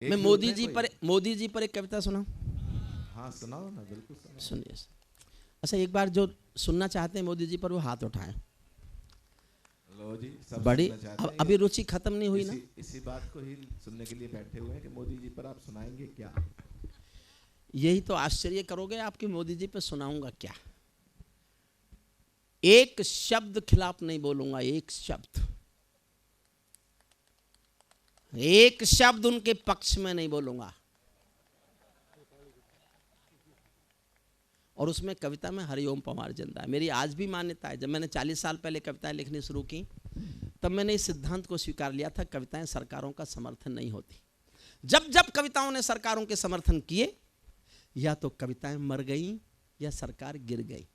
मैं मोदी जी पर एक कविता सुनाऊं? हाँ सुनाओ ना, बिल्कुल सुनाओ। सुनिए। अच्छा, एक बार जो सुनना चाहते हैं मोदी जी पर वो हाथ उठाएं। लो जी, सब बड़ी सुनना चाहते हैं। अभी रुचि खत्म नहीं हुई ना? इसी बात को ही सुनने के लिए बैठे हुए हैं कि मोदी जी पर आप सुनाएंगे क्या? यही तो आश्चर्य करोगे आपकी मोदी जी पे सुनाऊंगा क्या। एक शब्द खिलाफ नहीं बोलूंगा, एक शब्द उनके पक्ष में नहीं बोलूंगा। और उसमें कविता में हरिओम पवार जिंदा है। मेरी आज भी मान्यता है, जब मैंने 40 साल पहले कविताएं लिखनी शुरू की तब मैंने इस सिद्धांत को स्वीकार लिया था, कविताएं सरकारों का समर्थन नहीं होती। जब जब कविताओं ने सरकारों के समर्थन किए, या तो कविताएं मर गई या सरकार गिर गई।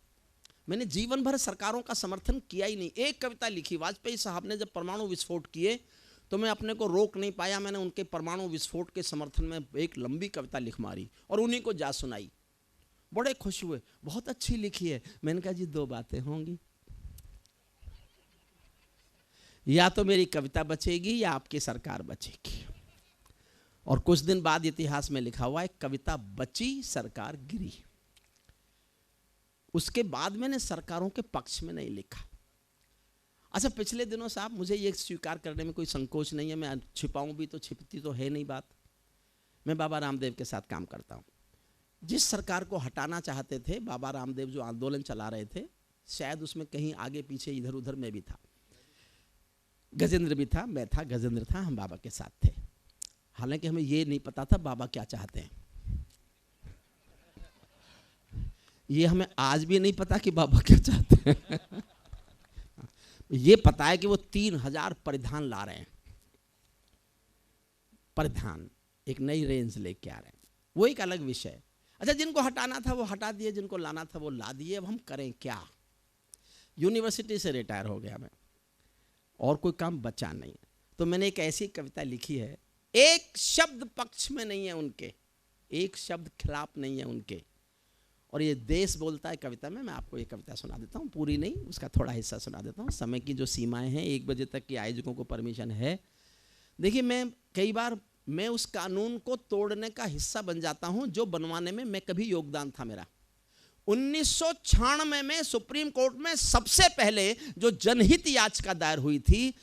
मैंने जीवन भर सरकारों का समर्थन किया ही नहीं। एक कविता लिखी, वाजपेयी साहब ने जब परमाणु विस्फोट किए तो मैं अपने को रोक नहीं पाया, मैंने उनके परमाणु विस्फोट के समर्थन में एक लंबी कविता लिख मारी और उन्हीं को जा सुनाई। बड़े खुश हुए, बहुत अच्छी लिखी है। मैंने कहा जी, दो बातें होंगी, या तो मेरी कविता बचेगी या आपकी सरकार बचेगी। और कुछ दिन बाद इतिहास में लिखा हुआ है, कविता बची सरकार गिरी। उसके बाद मैंने सरकारों के पक्ष में नहीं लिखा। अच्छा, पिछले दिनों साहब मुझे ये स्वीकार करने में कोई संकोच नहीं है, मैं छिपाऊं भी तो छिपती तो है नहीं बात। मैं बाबा रामदेव के साथ काम करता हूं। जिस सरकार को हटाना चाहते थे बाबा रामदेव, जो आंदोलन चला रहे थे, शायद उसमें कहीं आगे पीछे इधर उधर मैं भी था, गजेंद्र भी था, मैं था, गजेंद्र था, हम बाबा के साथ थे। हालांकि हमें ये नहीं पता था बाबा क्या चाहते हैं। ये हमें आज भी नहीं पता कि बाबा क्या चाहते हैं। ये पता है कि वो 3000 परिधान ला रहे हैं, परिधान एक नई रेंज लेके आ रहे हैं, वो एक अलग विषय है। अच्छा, जिनको हटाना था वो हटा दिए, जिनको लाना था वो ला दिए। अब हम करें क्या? यूनिवर्सिटी से रिटायर हो गया मैं, और कोई काम बचा नहीं है। तो मैंने एक ऐसी कविता लिखी है, एक शब्द पक्ष में नहीं है उनके, एक शब्द खिलाफ नहीं है उनके, और ये देश बोलता है कविता में। मैं आपको ये कविता सुना देता हूँ, पूरी नहीं, उसका थोड़ा हिस्सा सुना देता हूँ। समय की जो सीमाएं हैं, 1 बजे तक की आयोजकों को परमिशन है। देखिए, मैं कई बार मैं उस कानून को तोड़ने का हिस्सा बन जाता हूं जो बनवाने में मैं कभी योगदान था मेरा। 1996 में सुप्रीम कोर्ट में सबसे पहले जो जनहित याचिका दायर हुई थी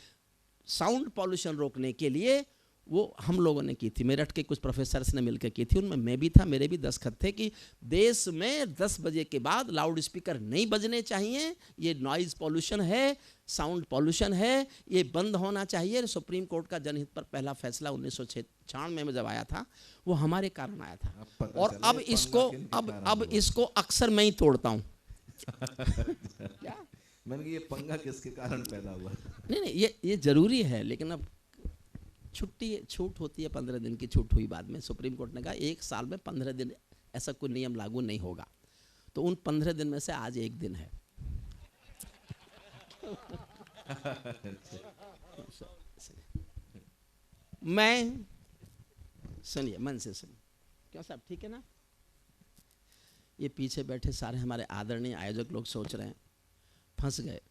साउंड पॉल्यूशन रोकने के लिए, वो हम लोगों ने की थी, मेरठ के कुछ प्रोफेसर्स ने मिलकर की थी। उनमें मैं भी था, मेरे भी दस्तखत थे कि देश में 10 बजे के बाद लाउड स्पीकर नहीं बजने चाहिए, ये नॉइज पॉल्यूशन है, साउंड पॉल्यूशन है, ये बंद होना चाहिए। सुप्रीम कोर्ट का जनहित पर पहला फैसला 1996 में जब आया था, वो हमारे कारण आया था। और अब इसको अक्सर मैं ही तोड़ता हूँ। क्या मैंने ये पंगा किसके कारण पैदा हुआ? नहीं, ये जरूरी है, लेकिन अब छूट होती है, 15 दिन की छूट हुई बाद में। सुप्रीम कोर्ट ने कहा 1 साल में 15 दिन ऐसा कोई नियम लागू नहीं होगा, तो उन 15 दिन में से आज 1 दिन है। मैं सुनिए, मन से सुनिए। क्यों साहब, ठीक है ना? ये पीछे बैठे सारे हमारे आदरणीय आयोजक लोग सोच रहे हैं फंस गए,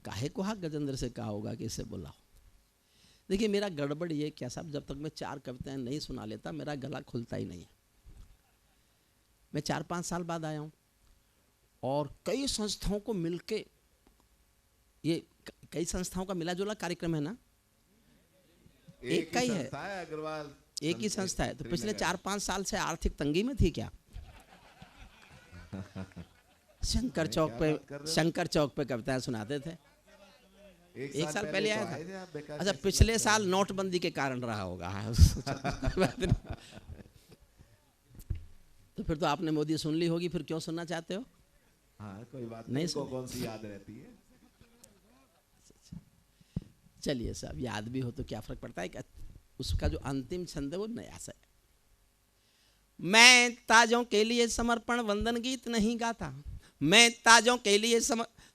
काहे को हा गजेंद्र से कहा होगा कि इसे बुलाओ। देखिए, मेरा गड़बड़ ये क्या साहब, जब तक मैं 4 कविताएं नहीं सुना लेता मेरा गला खुलता ही नहीं है। मैं 4-5 साल बाद आया हूं और कई संस्थाओं को मिलके, ये कई संस्थाओं का मिला जुला कार्यक्रम है ना, एक का ही है, अग्रवाल एक ही संस्था है। तो पिछले 4-5 साल से आर्थिक तंगी में थी क्या? शंकर चौक पे कविताएं सुनाते थे। 1 साल पहले आया था। अच्छा, पिछले साल नोटबंदी के कारण रहा होगा। तो फिर तो आपने मोदी सुन ली होगी, फिर क्यों सुनना चाहते हो? हाँ, कोई बात नहीं, कौन सी याद रहती है। चलिए साहब, याद भी हो तो क्या फर्क पड़ता है कि उसका जो अंतिम छंद है वो नया सा है। मैं ताजों के लिए समर्पण वंदन गीत नहीं गाता, मैं ताजों के लिए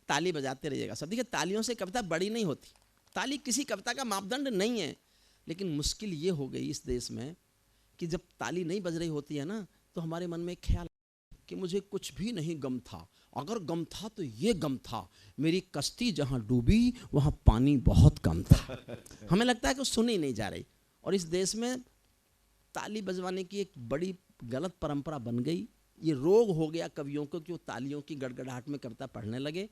ताली बजाते रहिएगा सब। देखिए, तालियों से कविता बड़ी नहीं होती, ताली किसी कविता का मापदंड नहीं है। लेकिन मुश्किल ये हो गई इस देश में कि जब ताली नहीं बज रही होती है ना, तो हमारे मन में ख्याल कि मुझे कुछ भी नहीं गम था, अगर गम था तो ये गम था, मेरी कश्ती जहां डूबी वहां पानी बहुत कम था। हमें लगता है कि वो सुनी नहीं जा रही। और इस देश में ताली बजवाने की एक बड़ी गलत परंपरा बन गई। ये रोग हो गया कवियों को कि वो तालियों की गड़गड़ाहट में कविता पढ़ने लगे।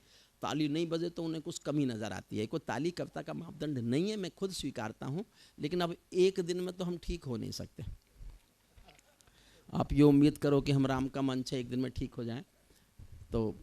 ताली नहीं बजे तो उन्हें कुछ कमी नज़र आती है। कोई ताली कविता का मापदंड नहीं है, मैं खुद स्वीकारता हूँ। लेकिन अब एक दिन में तो हम ठीक हो नहीं सकते। आप ये उम्मीद करो कि हम राम का मंच है, एक दिन में ठीक हो जाए, तो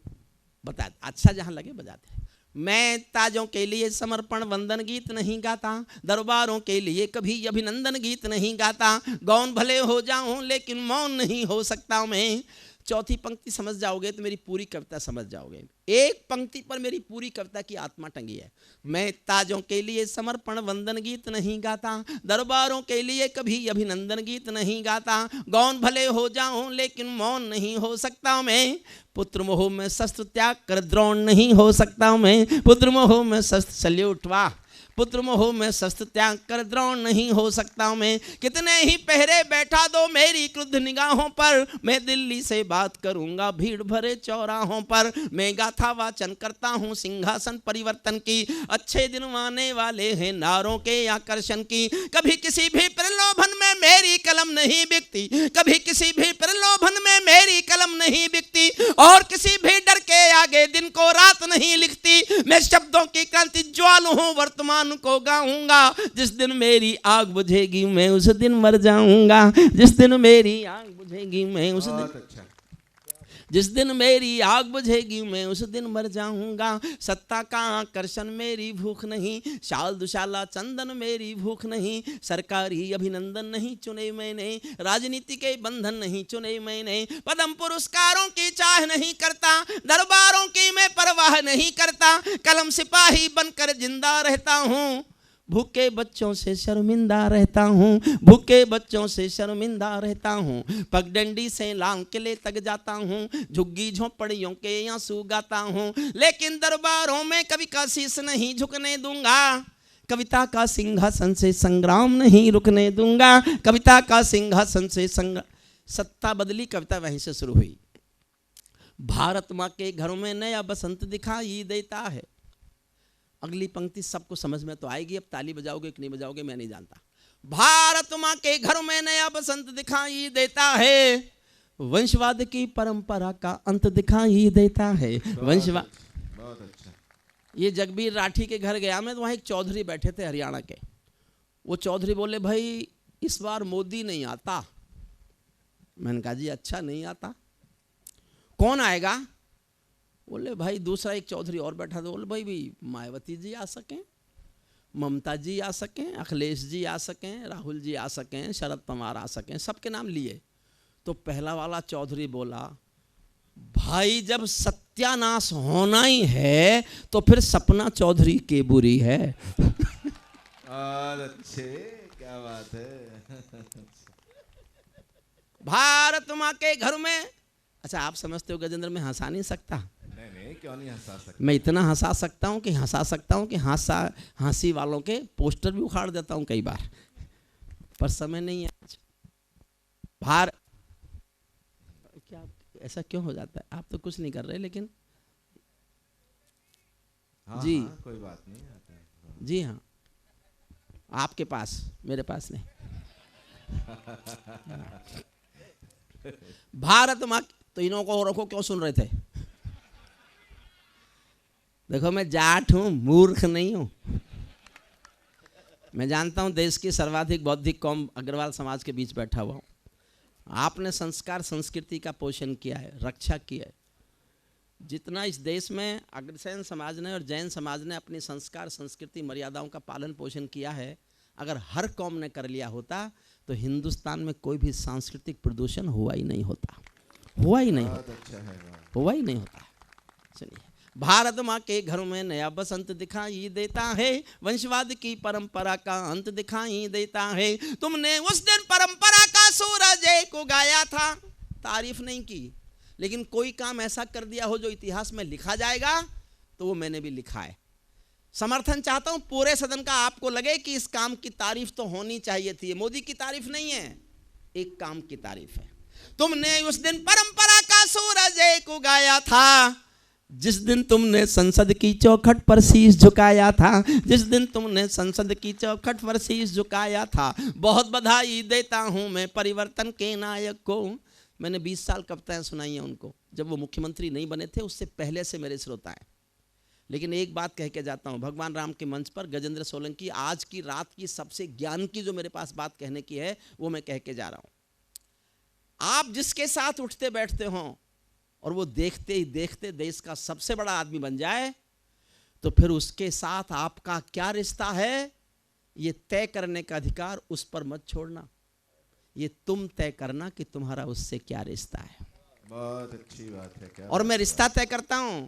बता अच्छा जहाँ लगे बजाते हैं। मैं ताजों के लिए समर्पण वंदन गीत नहीं गाता, दरबारों के लिए कभी अभिनंदन गीत नहीं गाता। गौन भले हो जाऊं लेकिन मौन नहीं हो सकता मैं। चौथी पंक्ति समझ जाओगे तो मेरी पूरी कविता समझ जाओगे। एक पंक्ति पर मेरी पूरी कविता की आत्मा टंगी है। मैं ताजों के लिए समर्पण वंदन गीत नहीं गाता, दरबारों के लिए कभी अभिनंदन गीत नहीं गाता। गौन भले हो जाऊं लेकिन मौन नहीं हो सकता मैं। पुत्र मोह में शस्त्र त्याग कर द्रोण नहीं हो सकता मैं। पुत्र मोह में शस्त्र, सल्यूट, वाह। पुत्र मोह में शस्त्र त्याग कर द्रोण नहीं हो सकता मैं। कितने ही पहरे बैठा दो मेरी क्रुद्ध निगाहों पर, मैं दिल्ली से बात करूंगा भीड़ भरे चौराहों पर। मैं गाथा वाचन करता हूँ सिंहासन परिवर्तन की, अच्छे दिन आने वाले हैं नारों के आकर्षण की। कभी किसी भी प्रलोभन में मेरी कलम नहीं बिकती, कभी किसी भी प्रलोभन में मेरी कलम नहीं बिकती, और किसी भी डर के आगे दिन को रात नहीं लिखती। मैं शब्दों की क्रांति ज्वाल हूँ, वर्तमान को गाऊंगा। जिस दिन मेरी आग बुझेगी मैं उस दिन मर जाऊंगा। जिस दिन मेरी आग बुझेगी मैं उस दिन, जिस दिन मेरी आग बुझेगी मैं उस दिन मर जाऊंगा। सत्ता का आकर्षण मेरी भूख नहीं, शाल दुशाला चंदन मेरी भूख नहीं। सरकारी अभिनंदन नहीं चुने मैंने, राजनीति के बंधन नहीं चुने मैंने। पद्म पुरस्कारों की चाह नहीं करता, दरबारों की मैं परवाह नहीं करता। कलम सिपाही बनकर जिंदा रहता हूँ, भूखे बच्चों से शर्मिंदा रहता हूँ, भूखे बच्चों से शर्मिंदा रहता हूँ। पगडंडी से लांग किले तक जाता हूँ, झुग्गी झोंपड़ियों के आंसू गाता हूँ। लेकिन दरबारों में कभी का शीश नहीं झुकने दूंगा, कविता का सिंहासन से संग्राम नहीं रुकने दूंगा। कविता का सिंहासन से सत्ता बदली, कविता वहीं से शुरू हुई। भारत माँ के घरों में नया बसंत दिखाई देता है। अगली पंक्ति सबको समझ में तो आएगी, अब ताली बजाओगे कि नहीं बजाओगे मैं नहीं जानता। भारत माँ के घर में नया बसंत दिखाई देता है, वंशवाद की परंपरा का अंत दिखाई देता है। वंशवाद, बहुत अच्छा। ये जगबीर राठी के घर गया मैं, तो वहाँ एक चौधरी बैठे थे हरियाणा के। वो चौधरी बोले भाई इस बार मोदी नहीं आता। मैंने कहा जी अच्छा नहीं आता, कौन आएगा? बोले भाई दूसरा एक चौधरी और बैठा था। बोले भाई भी मायावती जी आ सकें, ममता जी आ सकें, अखिलेश जी आ सकें, राहुल जी आ सकें, शरद पवार आ सकें, सबके नाम लिए। तो पहला वाला चौधरी बोला भाई जब सत्यानाश होना ही है तो फिर सपना चौधरी के बुरी है। और अच्छे, क्या बात है। भारत माँ के घर में, अच्छा आप समझते हो गजेंद्र मैं हंसा नहीं सकता? नहीं, क्यों नहीं हंसा सकता? मैं इतना हंसा सकता हूँ कि हंसी वालों के पोस्टर भी उखाड़ देता हूँ कई बार, पर समय नहीं है आज। क्या ऐसा क्यों हो जाता है? आप तो कुछ नहीं कर रहे लेकिन हाँ, जी हाँ, कोई बात नहीं आता है। जी हाँ, आपके पास, मेरे पास नहीं। भारत माँ, तो इन्हों को रखो क्यों सुन रहे थे? देखो मैं जाट हूं, मूर्ख नहीं हूं। मैं जानता हूं देश की सर्वाधिक बौद्धिक कौम अग्रवाल समाज के बीच बैठा हुआ हूं। आपने संस्कार संस्कृति का पोषण किया है, रक्षा की है। जितना इस देश में अग्रसेन समाज ने और जैन समाज ने अपनी संस्कार संस्कृति मर्यादाओं का पालन पोषण किया है, अगर हर कौम ने कर लिया होता तो हिंदुस्तान में कोई भी सांस्कृतिक प्रदूषण हुआ ही नहीं होता, हुआ ही नहीं होता। चलिए, भारत माँ के घरों में नया बसंत दिखाई देता है, वंशवाद की परंपरा का अंत दिखाई देता है। तुमने उस दिन परंपरा का सूरज को गाया था, तारीफ नहीं की, लेकिन कोई काम ऐसा कर दिया हो जो इतिहास में लिखा जाएगा तो वो मैंने भी लिखा है। समर्थन चाहता हूं पूरे सदन का, आपको लगे कि इस काम की तारीफ तो होनी चाहिए थी। मोदी की तारीफ नहीं है, एक काम की तारीफ है। तुमने उस दिन परंपरा का सूरज को गाया था, जिस दिन तुमने संसद की चौखट पर शीश झुकाया था, जिस दिन तुमने संसद की चौखट पर शीश झुकाया था, बहुत बधाई देता हूं मैं परिवर्तन के नायक को। मैंने 20 साल कविताएं सुनाई हैं उनको, जब वो मुख्यमंत्री नहीं बने थे, उससे पहले से मेरे श्रोता हैं। लेकिन एक बात कह के जाता हूं, भगवान राम के मंच पर गजेंद्र सोलंकी आज की रात की सबसे ज्ञान की जो मेरे पास बात कहने की है, वो मैं कह के जा रहा हूं। आप जिसके साथ उठते बैठते हो और वो देखते ही देखते देश का सबसे बड़ा आदमी बन जाए, तो फिर उसके साथ आपका क्या रिश्ता है, ये तय करने का अधिकार उस पर मत छोड़ना। ये तुम तय करना कि तुम्हारा उससे क्या रिश्ता है। बहुत अच्छी बात है। क्या और मैं रिश्ता तय करता हूं,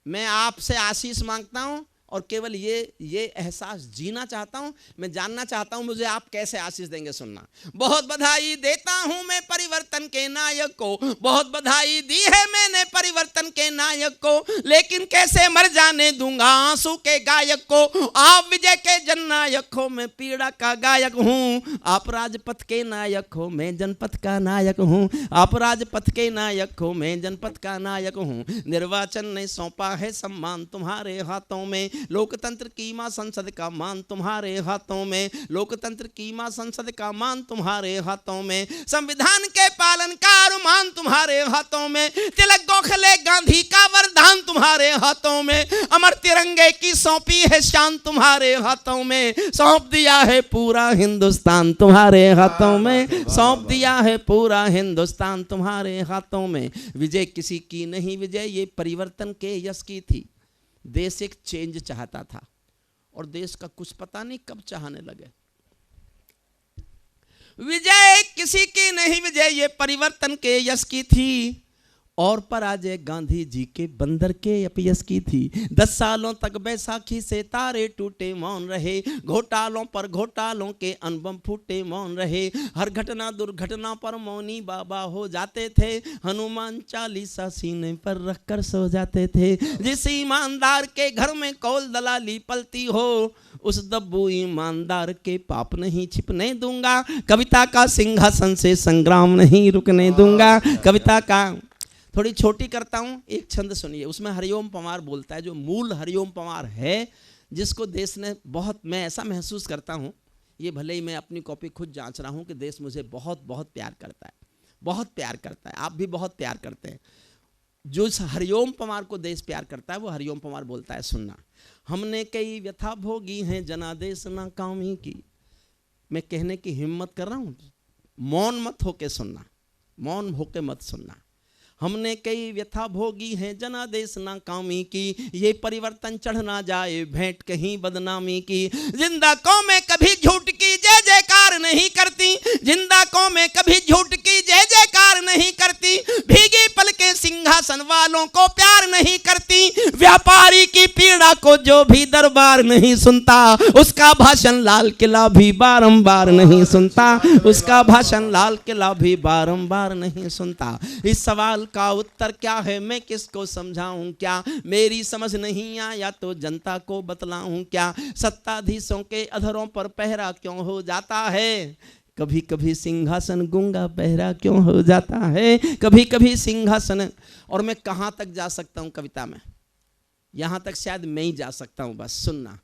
मैं आपसे आशीष मांगता हूं और केवल ये एहसास जीना चाहता हूं। मैं जानना चाहता हूं मुझे आप कैसे आशीष देंगे। सुनना, बहुत बधाई देता हूं मैं परिवर्तन के नायक को, बहुत बधाई दी है मैंने परिवर्तन के नायक को, लेकिन कैसे मर जाने दूंगा आंसू के गायक को। आप विजय के जननायक हो, मैं पीड़ा का गायक हूं। आप राजपथ के नायक हो, मैं जनपथ का नायक हूं। आप राजपथ के नायक हो, मैं जनपथ का नायक हूं। निर्वाचन ने सौंपा है सम्मान तुम्हारे हाथों में, लोकतंत्र की मां संसद का मान तुम्हारे हाथों में, लोकतंत्र की मां संसद का मान तुम्हारे हाथों में, संविधान के पालन का अरमान तुम्हारे हाथों में, तिलक गोखले गांधी का वरदान तुम्हारे हाथों में, अमर तिरंगे की सौंपी है शान तुम्हारे हाथों में, सौंप दिया है पूरा हिंदुस्तान तुम्हारे हाथों में, सौंप दिया है पूरा हिंदुस्तान तुम्हारे हाथों में। विजय किसी की नहीं, विजय ये परिवर्तन के यश की थी। देश एक चेंज चाहता था और देश का कुछ पता नहीं कब चाहने लगे। विजय किसी की नहीं, विजय ये परिवर्तन के यश की थी और पराजय गांधी जी के बंदर के अपयश की थी। 10 सालों तक बैसाखी से तारे टूटे मौन रहे, घोटालों पर घोटालों के अनबम फूटे मौन रहे, हर घटना दुर्घटना पर मौनी बाबा हो जाते थे, हनुमान चालीसा सीने पर रखकर सो जाते थे। जिस ईमानदार के घर में कौल दलाली पलती हो, उस दब्बू ईमानदार के पाप नहीं छिपने दूंगा, कविता का सिंहासन से संग्राम नहीं रुकने दूंगा। कविता का थोड़ी छोटी करता हूं, एक छंद सुनिए, उसमें हरिओम पंवार बोलता है, जो मूल हरिओम पंवार है, जिसको देश ने बहुत, मैं ऐसा महसूस करता हूं, ये भले ही मैं अपनी कॉपी खुद जांच रहा हूं कि देश मुझे बहुत बहुत प्यार करता है, बहुत प्यार करता है, आप भी बहुत प्यार करते हैं। जो इस हरिओम पंवार को देश प्यार करता है, वो हरिओम पंवार बोलता है, सुनना, हमने कई व्यथा भोगी हैं जनादेश नाकामी की। मैं कहने की हिम्मत कर रहा हूं, मौन मत होके सुनना, मौन होके मत सुनना। हमने कई व्यथा भोगी हैं जनादेश नाकामी की, ये परिवर्तन चढ़ ना जाए भेंट कहीं बदनामी की। जिंदा कौमें कभी झूठ की जय जयकार नहीं करती, जिंदा कौमें कभी झूठ की जय जयकार नहीं करती, भीगी पलकें सिंहासन वालों को प्यार नहीं करती, व्यापारी की पीड़ा को जो भी दरबार नहीं सुनता, उसका भाषण लाल किला भी बारंबार नहीं सुनता, उसका भाषण लाल किला भी बारंबार नहीं सुनता। इस सवाल का उत्तर क्या है, मैं किसको समझाऊं क्या, मेरी समझ नहीं आया तो जनता को बतलाऊं क्या, सत्ताधीशों के अधरों पर पहरा क्यों हो जाता है, कभी कभी सिंहासन गूंगा बहरा क्यों हो जाता है, कभी कभी सिंहासन। और मैं कहां तक जा सकता हूं कविता में, यहां तक शायद मैं ही जा सकता हूं, बस सुनना।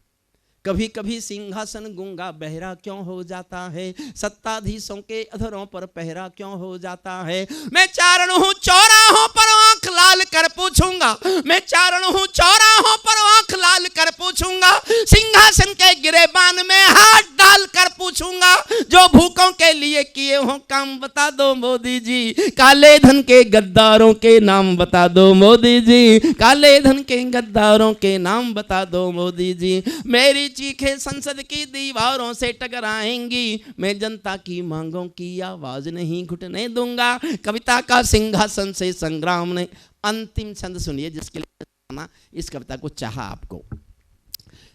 कभी कभी सिंहासन गूंगा बहरा क्यों हो जाता है, सत्ताधीशों के अधरों पर पहरा क्यों हो जाता है। मैं चारण हूं चौराहों पर आंख लाल कर पूछूंगा, मैं चारण हूं चौराहों पर आंख लाल कर पूछूंगा, सिंहासन के गिरेबान में हाथ डाल कर पूछूंगा, जो भूखों के लिए किए हो काम बता दो मोदी जी, काले धन के गद्दारों के नाम बता दो मोदी जी, काले धन के गद्दारों के नाम बता दो मोदी जी। मेरी चीखें संसद की दीवारों से टकराएंगी, मैं जनता की मांगों की आवाज नहीं घुटने दूंगा, कविता का सिंहासन से संग्राम ने। अंतिम छंद सुनिए जिसके लिए इस कविता को चाहा आपको।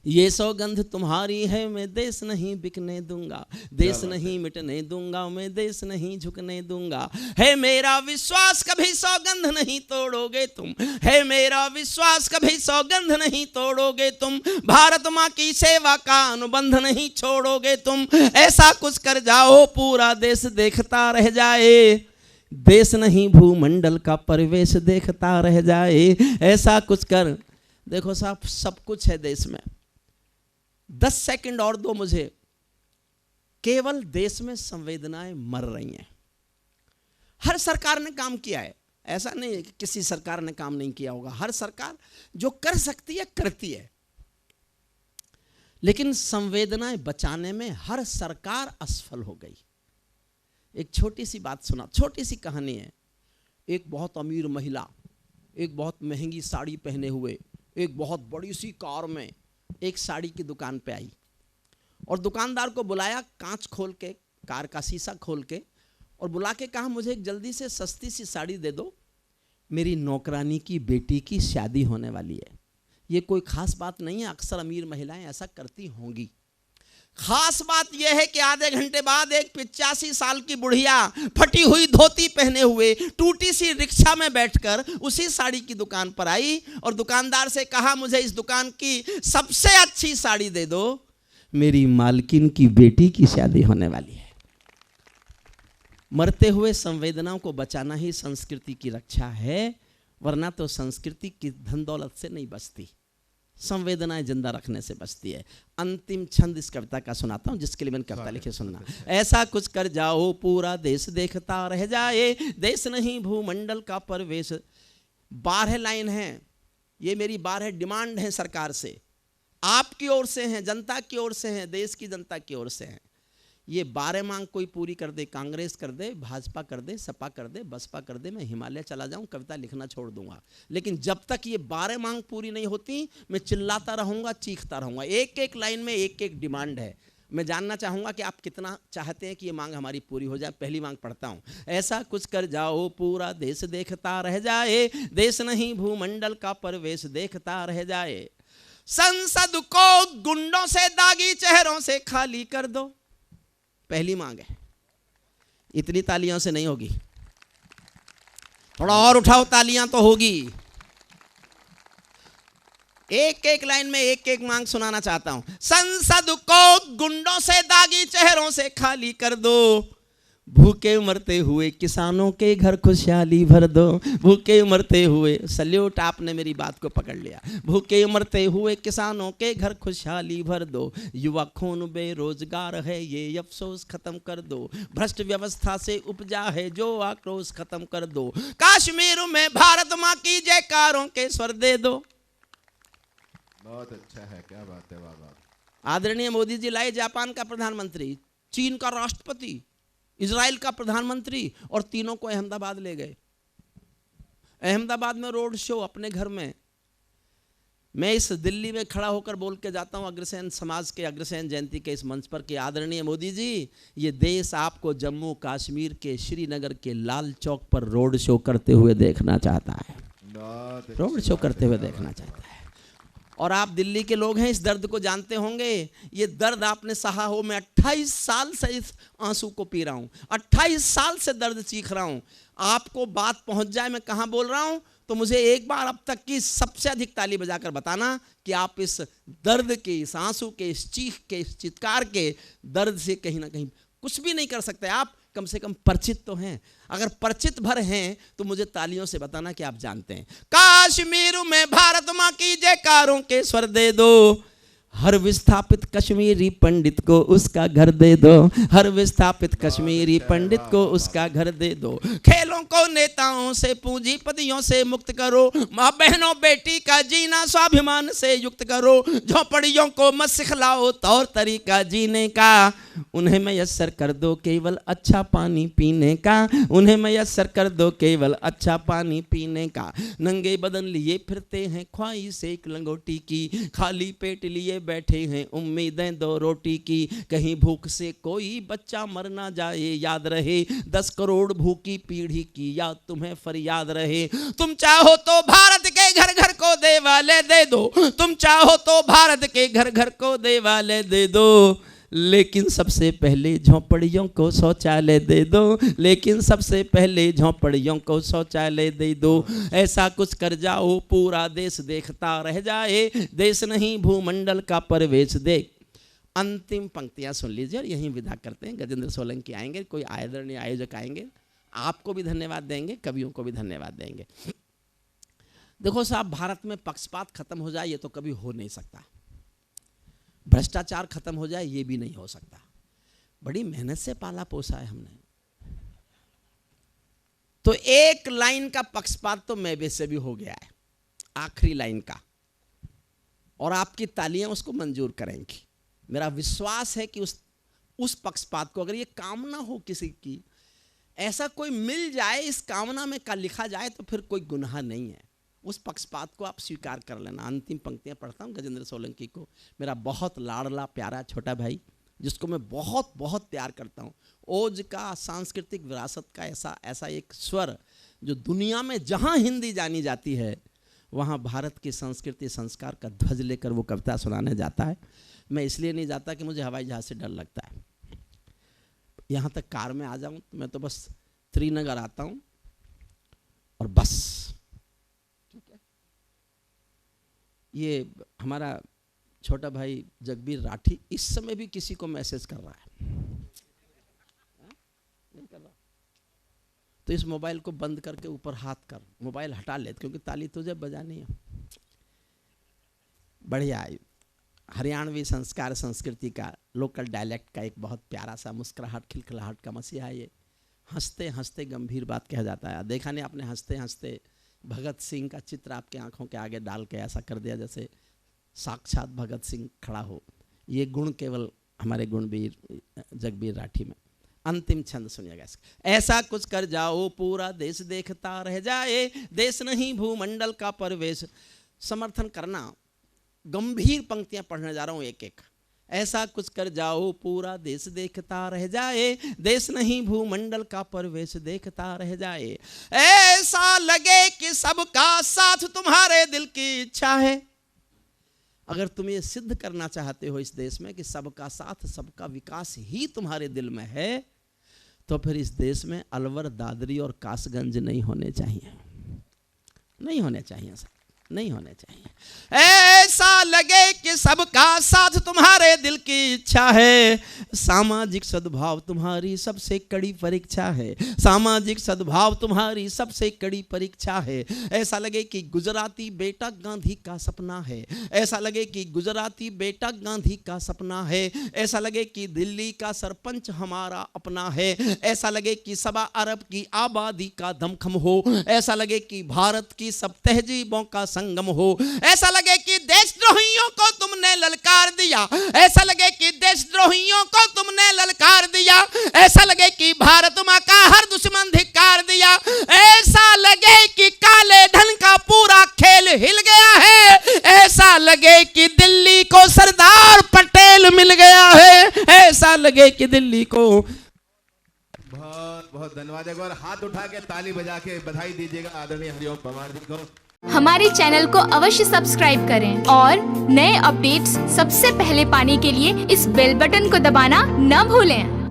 ये सौगंध तुम्हारी है मैं देश नहीं बिकने दूंगा, देश नहीं मिटने दूंगा, मैं देश नहीं झुकने दूंगा, है मेरा विश्वास कभी सौगंध नहीं तोड़ोगे तुम, है मेरा विश्वास कभी सौगंध नहीं तोड़ोगे तुम, भारत माँ की सेवा का अनुबंध नहीं छोड़ोगे तुम, ऐसा कुछ कर जाओ पूरा देश देखता रह जाए, देश नहीं भूमंडल का परिवेश देखता रह जाए, ऐसा कुछ कर। देखो साहब, सब कुछ है देश में, 10 सेकंड और दो मुझे। केवल देश में संवेदनाएं मर रही हैं। हर सरकार ने काम किया है, ऐसा नहीं है कि किसी सरकार ने काम नहीं किया होगा। हर सरकार जो कर सकती है करती है, लेकिन संवेदनाएं बचाने में हर सरकार असफल हो गई। एक छोटी सी बात सुना, छोटी सी कहानी है। एक बहुत अमीर महिला एक बहुत महंगी साड़ी पहने हुए एक बहुत बड़ी सी कार में एक साड़ी की दुकान पे आई और दुकानदार को बुलाया, कांच खोल के, कार का शीशा खोल के, और बुला के कहा मुझे एक जल्दी से सस्ती सी साड़ी दे दो, मेरी नौकरानी की बेटी की शादी होने वाली है। ये कोई खास बात नहीं है, अक्सर अमीर महिलाएं ऐसा करती होंगी। खास बात यह है कि आधे घंटे बाद एक 85 साल की बुढ़िया फटी हुई धोती पहने हुए टूटी सी रिक्शा में बैठकर उसी साड़ी की दुकान पर आई और दुकानदार से कहा मुझे इस दुकान की सबसे अच्छी साड़ी दे दो, मेरी मालकिन की बेटी की शादी होने वाली है। मरते हुए संवेदनाओं को बचाना ही संस्कृति की रक्षा है, वरना तो संस्कृति की धन दौलत से नहीं बचती, संवेदनाएं जिंदा रखने से बचती है। अंतिम छंद इस कविता का सुनाता हूं, जिसके लिए मैंने कविता लिखी, सुनना। ऐसा कुछ कर जाओ पूरा देश देखता रह जाए, देश नहीं भूमंडल का परवेश। 12 लाइन है, ये मेरी 12 डिमांड है सरकार से, आपकी ओर से हैं, जनता की ओर से हैं, देश की जनता की ओर से हैं। ये 12 मांग कोई पूरी कर दे, कांग्रेस कर दे, भाजपा कर दे, सपा कर दे, बसपा कर दे, मैं हिमालय चला जाऊं, कविता लिखना छोड़ दूंगा। लेकिन जब तक ये 12 मांग पूरी नहीं होती, मैं चिल्लाता रहूंगा, चीखता रहूंगा। एक एक लाइन में एक एक डिमांड है। मैं जानना चाहूंगा कि आप कितना चाहते हैं कि ये मांग हमारी पूरी हो जाए। पहली मांग पढ़ता हूं। ऐसा कुछ कर जाओ पूरा देश देखता रह जाए, देश नहीं भूमंडल का परवेश देखता रह जाए। संसद को गुंडों से दागी चेहरों से खाली कर दो, पहली मांग है। इतनी तालियों से नहीं होगी, थोड़ा और उठाओ, तालियां तो होगी। एक एक लाइन में एक एक मांग सुनाना चाहता हूं। संसद को गुंडों से दागी चेहरों से खाली कर दो, भूखे मरते हुए किसानों के घर खुशहाली भर दो। भूखे मरते हुए, सल्यूट, आपने मेरी बात को पकड़ लिया। भूखे मरते हुए किसानों के घर खुशहाली भर दो। युवा खून बेरोजगार है ये अफसोस खत्म कर दो। भ्रष्ट व्यवस्था से उपजा है जो आक्रोश खत्म कर दो। कश्मीर में भारत माँ की जयकारों के स्वर दे दो। बहुत अच्छा है, क्या बात है, वाह वाह। आदरणीय मोदी जी लाए जापान का प्रधानमंत्री, चीन का राष्ट्रपति, इजराइल का प्रधानमंत्री, और तीनों को अहमदाबाद ले गए। अहमदाबाद में रोड शो अपने घर में। मैं इस दिल्ली में खड़ा होकर बोल के जाता हूं अग्रसेन समाज के अग्रसेन जयंती के इस मंच पर कि आदरणीय मोदी जी, ये देश आपको जम्मू कश्मीर के श्रीनगर के लाल चौक पर रोड शो करते हुए देखना चाहता है, रोड शो करते हुए देखना चाहता है। और आप दिल्ली के लोग हैं, इस दर्द को जानते होंगे। ये दर्द आपने सहा हो। मैं 28 साल से इस आंसू को पी रहा हूं, 28 साल से दर्द चीख रहा हूं। आपको बात पहुंच जाए मैं कहां बोल रहा हूं, तो मुझे एक बार अब तक की सबसे अधिक ताली बजाकर बताना कि आप इस दर्द के, इस आंसू के, इस चीख के, इस चित्कार के दर्द से कहीं ना कहीं कुछ भी नहीं कर सकते। आप कम से कम परिचित तो हैं। अगर परिचित भर हैं तो मुझे तालियों से बताना कि आप जानते हैं। कश्मीर में भारत माँ की जयकारों के स्वर दे दो। हर विस्थापित कश्मीरी पंडित को उसका घर दे दो। हर विस्थापित कश्मीरी पंडित को उसका घर दे दो। खेलों को नेताओं से, पूंजीपतियों से मुक्त करो। माँ बहनों बेटी का जीना स्वाभिमान से युक्त करो। झोपड़ियों को मत सिखलाओ तौर तरीका जीने का। उन्हें मयस्सर कर दो केवल अच्छा पानी पीने का। उन्हें मयस्सर कर दो केवल अच्छा पानी पीने का। नंगे बदन लिए फिरते हैं ख्वाहिश एक लंगोटी की। खाली पेट लिए बैठे हैं उम्मीदें 2 रोटी की। कहीं भूख से कोई बच्चा मर ना जाए, याद रहे 10 करोड़ भूखी पीढ़ी की याद तुम्हें फरियाद रहे। तुम चाहो तो भारत के घर घर को देवालय दे दो। तुम चाहो तो भारत के घर घर को देवालय दे दो। लेकिन सबसे पहले झोंपड़ियों को शौचालय दे दो। लेकिन सबसे पहले झोंपड़ियों को शौचालय दे दो। ऐसा कुछ कर जाओ पूरा देश देखता रह जाए। देश नहीं भूमंडल का परवेश देख। अंतिम पंक्तियां सुन लीजिए और यहीं विदा करते हैं। गजेंद्र सोलंकी आएंगे, कोई आदरणीय आयोजक आएंगे, आपको भी धन्यवाद देंगे, कवियों को भी धन्यवाद देंगे। देखो साहब, भारत में पक्षपात खत्म हो जाए ये तो कभी हो नहीं सकता, भ्रष्टाचार खत्म हो जाए ये भी नहीं हो सकता। बड़ी मेहनत से पाला पोसा है हमने, तो एक लाइन का पक्षपात तो मेबे से भी हो गया है, आखिरी लाइन का, और आपकी तालियां उसको मंजूर करेंगी। मेरा विश्वास है कि उस पक्षपात को, अगर ये कामना हो किसी की, ऐसा कोई मिल जाए, इस कामना में का लिखा जाए, तो फिर कोई गुनाह नहीं है। उस पक्षपात को आप स्वीकार कर लेना। अंतिम पंक्तियां पढ़ता हूं गजेंद्र सोलंकी को, मेरा बहुत लाडला प्यारा छोटा भाई, जिसको मैं बहुत बहुत प्यार करता हूँ। ओज का, सांस्कृतिक विरासत का ऐसा एक स्वर जो दुनिया में जहाँ हिंदी जानी जाती है, वहाँ भारत की संस्कृति संस्कार का ध्वज लेकर वो कविता सुनाने जाता है। मैं इसलिए नहीं जाता कि मुझे हवाई जहाज़ से डर लगता है। यहाँ तक कार में आ जाऊँ तो मैं तो बस श्रीनगर आता हूँ और बस, ठीक है। ये हमारा छोटा भाई जगबीर राठी इस समय भी किसी को मैसेज कर रहा है, नहीं कर रहा, तो इस मोबाइल को बंद करके ऊपर हाथ कर, मोबाइल हटा ले, क्योंकि ताली तुझे बजानी है। बढ़िया, हरियाणवी संस्कार संस्कृति का, लोकल डायलेक्ट का एक बहुत प्यारा सा मुस्कुराहट, खिलखिलाहट का मसीहा है ये। हंसते हंसते गंभीर बात कहा जाता है। देखा नहीं आपने, हंसते हंसते भगत सिंह का चित्र आपके आंखों के आगे डाल के ऐसा कर दिया जैसे साक्षात भगत सिंह खड़ा हो। ये गुण केवल हमारे गुणवीर जगबीर राठी में। अंतिम छंद सुनिएगा इसका। ऐसा कुछ कर जाओ पूरा देश देखता रह जाए, देश नहीं भूमंडल का परवेश। समर्थन करना, गंभीर पंक्तियां पढ़ने जा रहा हूं एक एक। ऐसा कुछ कर जाओ पूरा देश देखता रह जाए, देश नहीं भूमंडल का परवेश देखता रह जाए। ऐसा लगे कि सबका साथ तुम्हारे दिल की इच्छा है। अगर तुम ये सिद्ध करना चाहते हो इस देश में कि सबका साथ सबका विकास ही तुम्हारे दिल में है, तो फिर इस देश में अलवर, दादरी और कासगंज नहीं होने चाहिए, नहीं होने चाहिए सर, नहीं होने चाहिए। ऐसा लगे कि सबका साथ तुम्हारे दिल की इच्छा है, सामाजिक सद्भाव तुम्हारी सबसे कड़ी परीक्षा है, सामाजिक सद्भाव तुम्हारी सबसे कड़ी परीक्षा है। ऐसा लगे कि गुजराती बेटा गांधी का सपना है, ऐसा लगे कि गुजराती बेटा गांधी का सपना है। ऐसा लगे कि दिल्ली का सरपंच हमारा अपना है, ऐसा लगे कि 1.25 अरब की आबादी का दमखम हो, ऐसा लगे कि भारत की सब तहजीबों का संगम हो। ऐसा लगे कि देशद्रोहियों को तुमने ललकार दिया, ऐसा लगे कि देशद्रोहियों को तुमने ललकार दिया। ऐसा लगे कि भारत मां का हर दुश्मन धिक्कार दिया। ऐसा लगे कि काले धन का पूरा खेल हिल गया है, ऐसा लगे कि दिल्ली को सरदार पटेल मिल गया है, ऐसा लगे कि दिल्ली को। बहुत बहुत धन्यवाद। एक बार हाथ उठा के ताली बजा के बधाई दीजिएगा आदरणीय हरिओम परमार जी को। हमारे चैनल को अवश्य सब्सक्राइब करें और नए अपडेट्स सबसे पहले पाने के लिए इस बेल बटन को दबाना न भूलें।